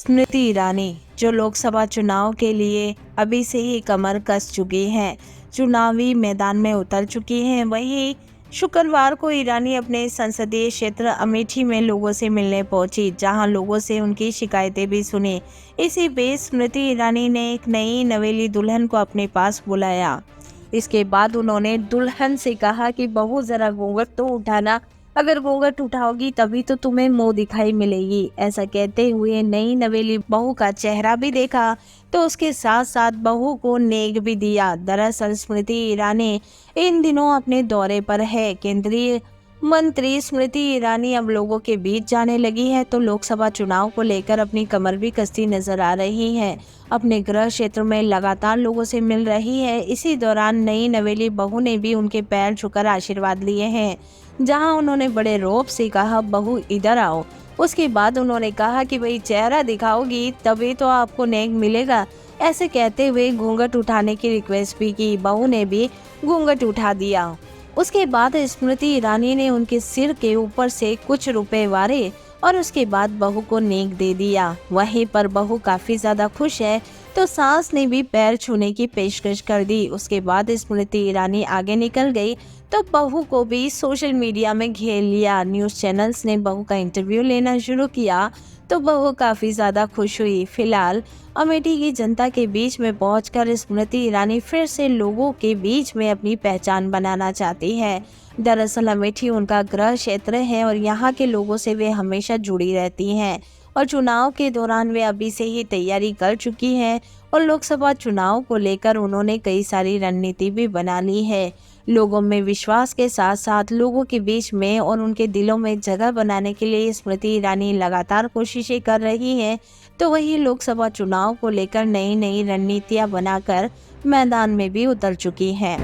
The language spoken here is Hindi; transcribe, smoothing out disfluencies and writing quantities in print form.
स्मृति ईरानी जो लोकसभा चुनाव के लिए अभी से ही कमर कस चुकी हैं, चुनावी मैदान में उतर चुकी हैं। वहीं शुक्रवार को ईरानी अपने संसदीय क्षेत्र अमेठी में लोगों से मिलने पहुंची, जहां लोगों से उनकी शिकायतें भी सुनी। इसी बीच स्मृति ईरानी ने एक नई नवेली दुल्हन को अपने पास बुलाया। इसके बाद उन्होंने दुल्हन से कहा कि बहू जरा घूंघट तो उठाना, अगर घूंघट उठाओगी तभी तो तुम्हें मुंह दिखाई मिलेगी। ऐसा कहते हुए नई नवेली बहू का चेहरा भी देखा तो उसके साथ साथ बहू को नेक भी दिया। दरअसल स्मृति ईरानी इन दिनों अपने दौरे पर है। केंद्रीय मंत्री स्मृति ईरानी अब लोगों के बीच जाने लगी है तो लोकसभा चुनाव को लेकर अपनी कमर भी कसती नजर आ रही है। अपने गृह क्षेत्र में लगातार लोगों से मिल रही है। इसी दौरान नई नवेली बहू ने भी उनके पैर छूकर आशीर्वाद लिए हैं, जहां उन्होंने बड़े रौब से कहा, बहू इधर आओ। उसके बाद उन्होंने कहा कि भाई चेहरा दिखाओगी तभी तो आपको नेक मिलेगा। ऐसे कहते हुए घूंघट उठाने की रिक्वेस्ट भी की। बहू ने भी घूंघट उठा दिया। उसके बाद स्मृति ईरानी ने उनके सिर के ऊपर से कुछ रुपए वारे और उसके बाद बहू को नेक दे दिया। वहीं पर बहू काफी ज्यादा खुश है तो सास ने भी पैर छूने की पेशकश कर दी। उसके बाद स्मृति ईरानी आगे निकल गई तो बहू को भी सोशल मीडिया में घेर लिया। न्यूज़ चैनल्स ने बहू का इंटरव्यू लेना शुरू किया तो बहू काफ़ी ज़्यादा खुश हुई। फिलहाल अमेठी की जनता के बीच में पहुंचकर स्मृति ईरानी फिर से लोगों के बीच में अपनी पहचान बनाना चाहती है। दरअसल अमेठी उनका गृह क्षेत्र है और यहाँ के लोगों से वे हमेशा जुड़ी रहती हैं और चुनाव के दौरान वे अभी से ही तैयारी कर चुकी हैं और लोकसभा चुनाव को लेकर उन्होंने कई सारी रणनीति भी बना ली है। लोगों में विश्वास के साथ साथ लोगों के बीच में और उनके दिलों में जगह बनाने के लिए स्मृति ईरानी लगातार कोशिशें कर रही हैं। तो वही लोकसभा चुनाव को लेकर नई नई रणनीतियां बनाकर मैदान में भी उतर चुकी हैं।